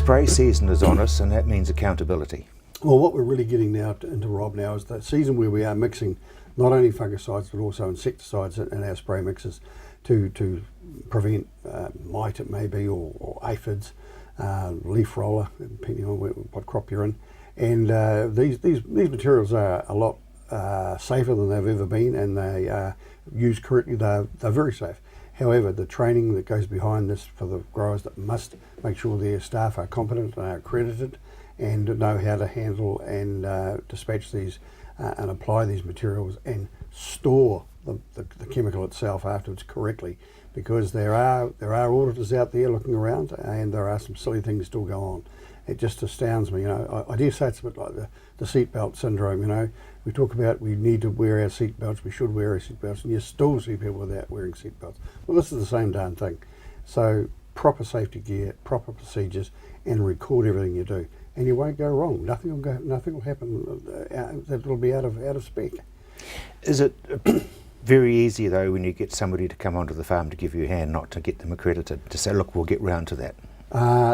spray season is on us, and that means accountability. Well, what we're really getting now into, Rob, now is the season where we are mixing not only fungicides but also insecticides in our spray mixes to prevent mite, it may be, or aphids, leaf roller, depending on what crop you're in. And these materials are a lot safer than they've ever been, and they are used correctly. They're very safe. However, the training that goes behind this for the growers that must make sure their staff are competent and are accredited and know how to handle and dispatch these and apply these materials and store the chemical itself afterwards correctly, because there are auditors out there looking around, and there are some silly things still go on. It just astounds me. I dare say it's a bit like the seatbelt syndrome. We talk about we need to wear our seatbelts, we should wear our seatbelts, and you still see people without wearing seatbelts. Well, this is the same darn thing. So proper safety gear, proper procedures, and record everything you do, and you won't go wrong. Nothing will happen that will be out of spec. Is it very easy though when you get somebody to come onto the farm to give you a hand, not to get them accredited, to say, look, we'll get round to that?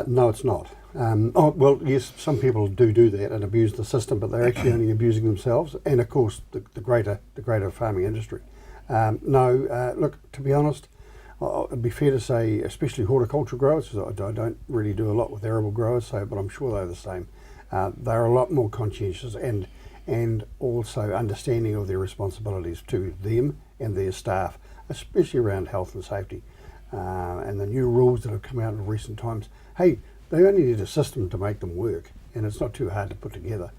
No, it's not. Well, yes, some people do that and abuse the system, but they're actually only abusing themselves and, of course, the greater farming industry. Look, to be honest, it'd be fair to say, especially horticultural growers, because I don't really do a lot with arable growers, but I'm sure they're the same. They're a lot more conscientious and also understanding of their responsibilities to them and their staff, especially around health and safety. And the new rules that have come out in recent times, hey, they only need a system to make them work, and it's not too hard to put together.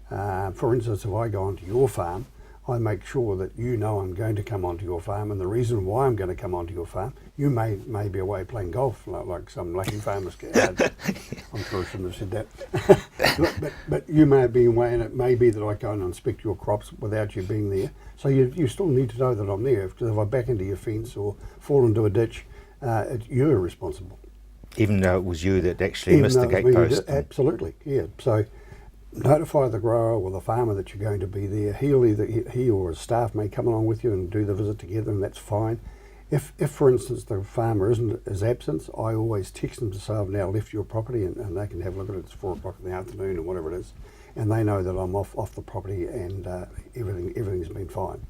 For instance, if I go onto your farm, I make sure that you know I'm going to come onto your farm, and the reason why I'm going to come onto your farm, you may be away playing golf like some lucky farmers. I'm sure I shouldn't have said that. but you may be away, and it may be that I go and inspect your crops without you being there. So you still need to know that I'm there, because if I back into your fence or fall into a ditch, you're responsible. Even though it was you that actually missed the gatepost. Absolutely, yeah. So notify the grower or the farmer that you're going to be there. He or his staff may come along with you and do the visit together, and that's fine. If for instance, the farmer is absent, I always text them to say, I've now left your property, and they can have a look at it. It's 4 o'clock in the afternoon or whatever it is, and they know that I'm off the property, and everything's been fine.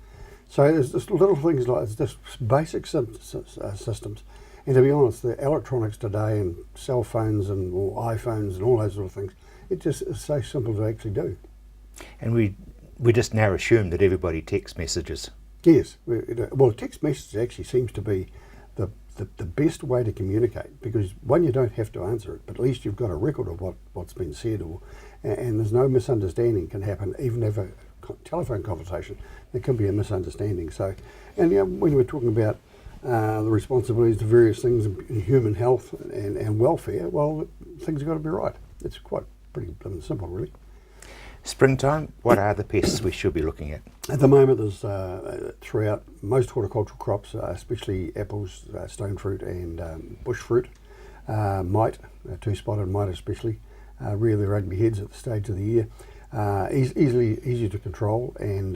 So there's just little things like it's just basic systems. And to be honest, the electronics today and cell phones or iPhones and all those sort of things, it just is so simple to actually do. And we just now assume that everybody texts messages. Yes. Well, text message actually seems to be the best way to communicate, because one, you don't have to answer it, but at least you've got a record of what's been said, and there's no misunderstanding can happen. Even if a telephone conversation, there can be a misunderstanding. So, and when we're talking about the responsibilities to various things in human health and welfare, well, things have got to be right. It's pretty simple, really. Springtime, what are the pests we should be looking at? At the moment, there's throughout most horticultural crops, especially apples, stone fruit and bush fruit, mite, two-spotted mite especially, really ugly heads at the stage of the year. Easy to control, and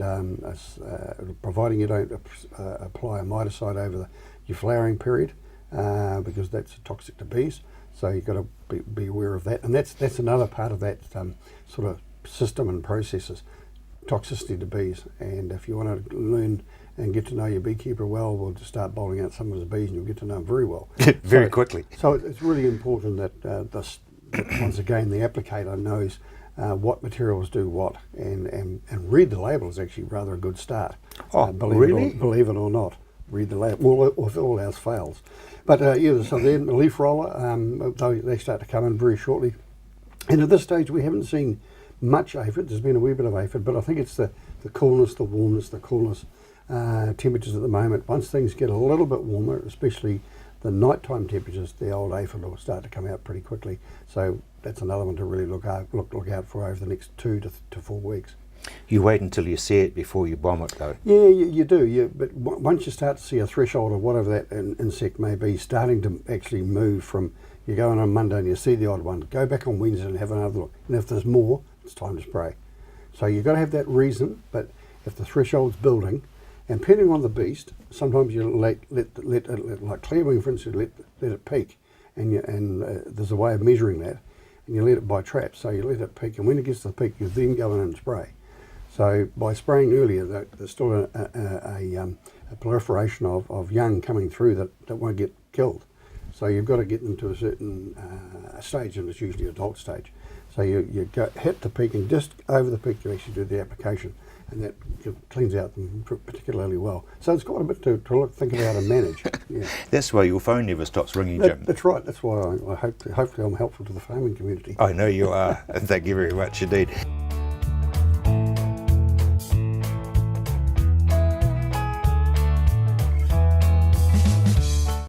providing you don't apply a miticide over your flowering period, because that's toxic to bees. So you've got to be aware of that, and that's another part of that sort of system and processes, toxicity to bees. And if you want to learn and get to know your beekeeper well, we'll just start bowling out some of his bees, and you'll get to know them very well, very quickly. So it's really important that once again the applicator knows what materials do what, and read the label is actually rather a good start. Believe it or not, read the label. Well, if all else fails. But so then the leaf roller, they start to come in very shortly. And at this stage, we haven't seen much aphid. There's been a wee bit of aphid, but I think it's the coolness, the warmness, the coolness temperatures at the moment. Once things get a little bit warmer, especially the nighttime temperatures, the old aphid will start to come out pretty quickly. So that's another one to really look out for over the next 2 to 4 weeks. You wait until you see it before you bomb it, though. Yeah, you do. But once you start to see a threshold of whatever that insect may be starting to actually move from, you go in on Monday and you see the odd one, go back on Wednesday and have another look. And if there's more, it's time to spray. So you've got to have that reason, but if the threshold's building, and depending on the beast, sometimes you let like clearwing, for instance, let it peak, and there's a way of measuring that. and you let it by traps. So you let it peak, and when it gets to the peak, you then go in and spray. So by spraying earlier, there's still a proliferation of young coming through that won't get killed. So you've got to get them to a certain stage, and it's usually adult stage. So you hit the peak, and just over the peak you actually do the application, and that cleans out them particularly well. So it's quite a bit to think about and manage. Yeah. That's why your phone never stops ringing, Jim. That's right. That's why I hope hopefully I'm helpful to the farming community. I know you are, and thank you very much indeed.